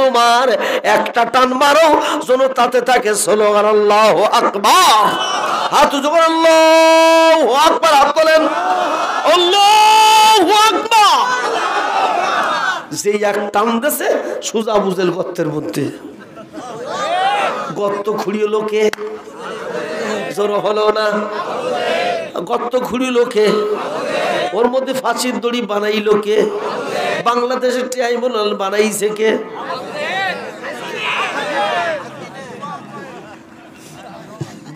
তোমার একটা টান মারো যেন তাতে থাকে স্লোগান আল্লাহু আকবার। হাত উঁচু করে আল্লাহু আকবার, হাত তোলেন আল্লাহু আকবার। যে এক টান দেছে সুজা বুঝেল গর্তের মধ্যে, গর্ত খুঁড়িয়ে লোকে জোর হলো না, গর্ত খুঁড়ি লোকে, ওর মধ্যে ফাঁসির দড়ি বানাই লোকে, বাংলাদেশের ট্রাইব্যুনাল বানাইছে কে?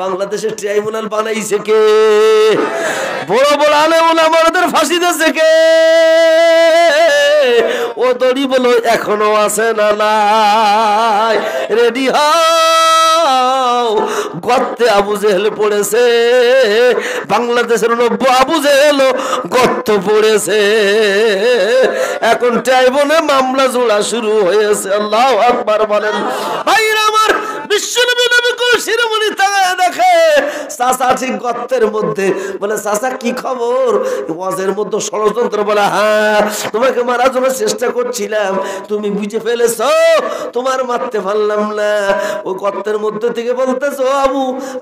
বাংলাদেশের ট্রাইব্যুনাল বানাইছে কে? বড় বড় আলেম ওলামাদের ফাঁসি দিয়েছে কে? ও দড়ি বলো এখনো আছে না নাই? রেডি হও, গর্তে আবু জেহেল পড়েছে, বাংলাদেশের 90 আবু জেহেল গর্ত পড়েছে। এখন ট্রাইব্যুনালে মামলা জোড়া শুরু হয়েছে। আল্লাহু আকবার বলেন। ভাইরা আমার, বিশ্বনবী নবী কোন শিরোমণি তাকায় দেখে চাচা ঠিক গর্তের মধ্যে। বলে চাচা কি খবর? ওয়াজের মধ্যে ষড়যন্ত্র। বলে হ্যাঁ, তোমাকে মারার জন্য চেষ্টা করছিলাম, তুমি বুঝে ফেলেছো, তোমার মারতে পারলাম না। ওই গর্তের মধ্যে থেকে বলতেছো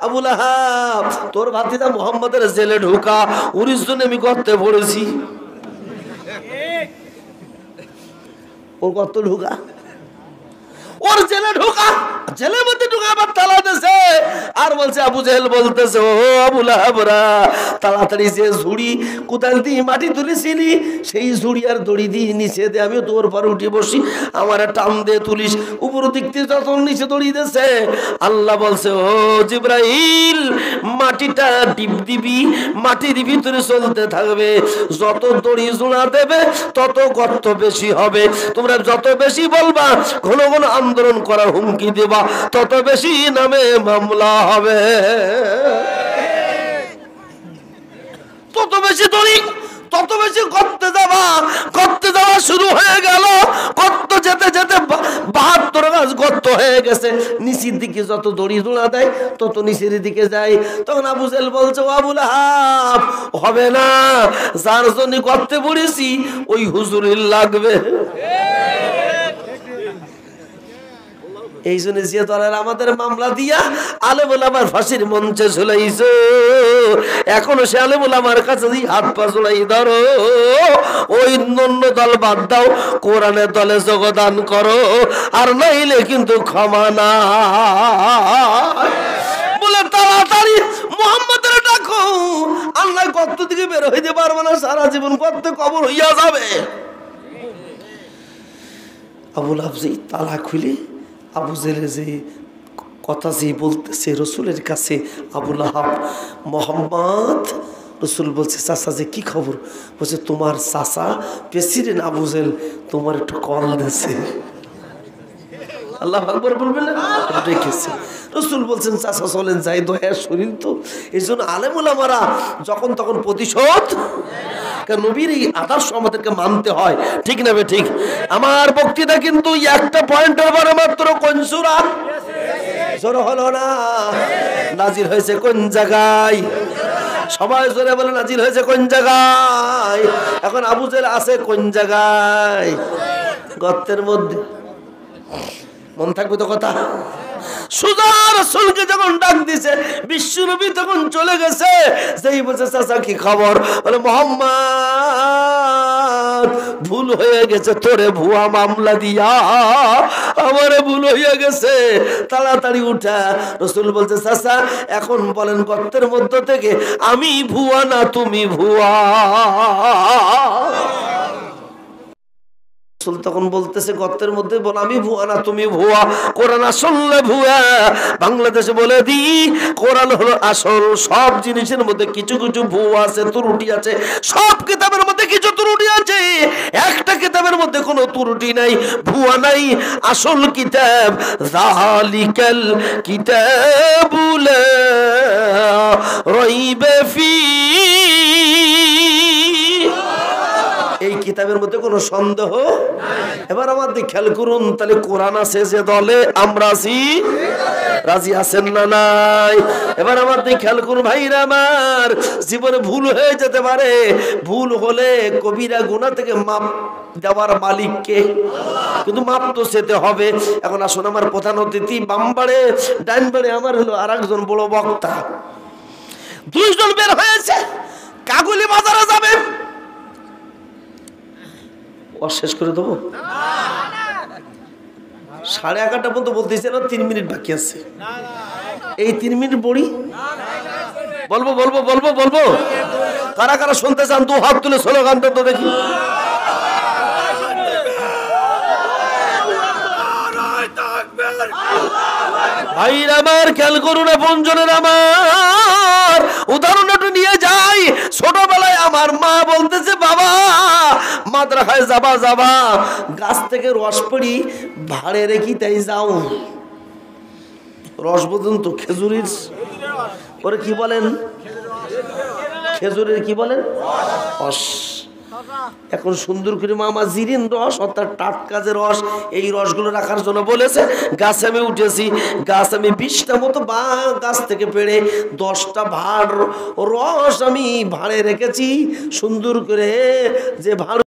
আবু লাহাব, তোর ভাতিজা মুহাম্মাদের জেলে ঢোকা, ওর জন্য আমি গর্তে পড়েছি। ওর গর্ত ঢোকা, ওর জেলে ঢোকা, জেলের মধ্যে ঢোকা, আবার তালা দিয়েছে। আর বলছে আবু জেহেল বলতেছে, ও আবু লাহাবরা, তাড়াতাড়ি যে ঝুড়ি কোদাল দিয়ে মাটি তুলেছিলি সেই ঝুড়ি আর দড়ি দিয়ে নিচে দে, আমি তোর পর উঠে বসি, আমার টান দিয়ে তুলিস। উপর দিক থেকে যখন নিচে দড়ি দিয়েছে, আল্লাহ বলছে, ও জিবরাইল, মাটিটা টিপ দিবি, মাটির ভিতরে চলতে থাকবে, যত দড়ি জোড়া দেবে তত গর্ত বেশি হবে। তোমরা যত বেশি বলবা, ঘন ঘন আন্দোলন করার হুমকি দেবা, তত বেশি নামে মামলা হবে। তত বেশি দড়ি, তত বেশি গর্তে যাবা। গর্তে যাওয়া শুরু হয়ে গেল। গর্ত যেতে যেতে 72 গাছ গর্ত হয়ে গেছে। নিচের দিকে যত দড়ি জোড়া দেয় তত নিচের দিকে যায়। তখন আবু জেহেল বলছে, ও আবু লাহাব, হবে না, যার জন্য গর্তে পড়েছি ওই হুজুরের লাগবে। এই জন্য যে দলের আমাদের মামলা দিয়া আলেম ওলামার ফাঁসির মঞ্চে ঝুলাইছো, এখনো সে আলেম ওলামার কাছে হাত পা ঝুলাই ধরো। ওই অন্য দল বাদ দাও, কোরআনের দলে যোগদান করো, আর নাইলে কিন্তু ক্ষমা না। বলে তাড়াতাড়ি মুহাম্মাদের ডাকো, আল্লাহ গর্ত থেকে বের হইতে পারবে না, সারা জীবন গর্তে কবর হইয়া যাবে। আবু লাহাব তালা খুলে আবু জেহেল যে কথা যে বলতেছে রসুলের কাছে, আবু লাহাব, মোহাম্মদ, রসুল বলছে, চাচা যে কি খবর? বলছে, তোমার চাচা প্রেসিডেন্ট আবু জেহেল তোমার একটু কল দিয়েছে। আল্লাহু আকবার বলবেন না? রেখেছে। রসুল বলছেন, চাচা চলেন যাই, দয়ার শরীর তো। এই জন্য আলেম ওলামারা যখন তখন প্রতিশোধ, নবীর এই আদর্শ আমাদেরকে মানতে হয়, ঠিক না বে ঠিক? আমার বক্তৃতা কিন্তু একটা পয়েন্টের উপরে মাত্র। কোন সূরা জোর হলো না? নাজিল হয়েছে কোন জায়গায়? সবাই জোরে বলে, নাজিল হয়েছে কোন জায়গায়? এখন আবু জেহেল আছে কোন জায়গায়? গর্তের মধ্যে। মন থাকবে তো কথা? সুজা রাসূলকে যখন ডাক দিছে, বিশ্বনবী তখন চলে গেছে। যেই বলছে, চাচা কি খবর? বলে, মুহাম্মদ, ভুল হয়ে গেছে, তোরে ভুয়া মামলা দিয়া আমারে ভুল হয়ে গেছে, তাড়াতাড়ি উঠা। রাসূল বলছে, চাচা এখন বলেন গর্তের মধ্য থেকে আমি ভুয়া না তুমি ভুয়া? তখন বলতেছে গর্তের মধ্যে, বল আমি ভুয়া না তুমি ভুয়া? কোরআন আসলে ভুয়া। বাংলাদেশে বলে দি, কোরআন হলো আসল। সব জিনিসের মধ্যে কিছু কিছু ভুয়া আছে, ত্রুটি আছে। সব কিতাবের মধ্যে কিছু ত্রুটি আছে, একটা কিতাবের মধ্যে কোনো ত্রুটি নাই, ভুয়া নাই। আসল কিতাব, যালিকাল কিতাবুল লা রাইবা ফি। এই কিতাবের মধ্যে কোনো সন্দেহ। এবার আমার দিকে খেয়াল করুন, তাহলে কোরআন আছে যে দলে, আমরা আছি রাজি আছেন না নাই? এবার আমার দিকে খেয়াল করুন ভাইরা আমার, জীবনে ভুল হয়ে যেতে পারে, ভুল হলে কবিরা গুনাহ থেকে মাপ দেওয়ার মালিক কে? কিন্তু মাপ তো যেতে হবে। এখন আসুন, আমার প্রধান অতিথি বামবাড়ে ডাইনবাড়ে আমার হলো আর একজন বড় বক্তা, দুইজন বের হয়েছে, কাগুলি বাজারে যাবে। শেষ করে দেবো 11:30 পর্যন্ত বলতেছে না, 3 মিনিট বাকি আছে। এই 3 মিনিট বড়ি বলবো বলবো বলবো বলবো কারা কারা শুনতে চান 2 হাত তুলে স্লোগানটা তো দেখি। ভাইরা আমার খেয়াল করুন, আপনজনের আমার উদাহরণ একটু নিয়ে যাই। ছোটবেলায় আমার মা বলতেছে, বাবা মাদ্রাসায় যাবা যাবা, গাছ থেকে রস পড়ি ভাড়ে রেখি তাই যাও। রস বোঝেন তো, খেজুরির ওরে কি বলেন, খেজুরের কি বলেন, রস। এখন সুন্দর করে মামা জিরিন রস অর্থাৎ টাটকা যে রস, এই রসগুলো রাখার জন্য বলেছে। গাছে আমি উঠেছি, গাছ আমি 20টা মতো বা গাছ থেকে পেড়ে 10টা ভাড় রস আমি ভাড়ে রেখেছি সুন্দর করে, যে ভাড়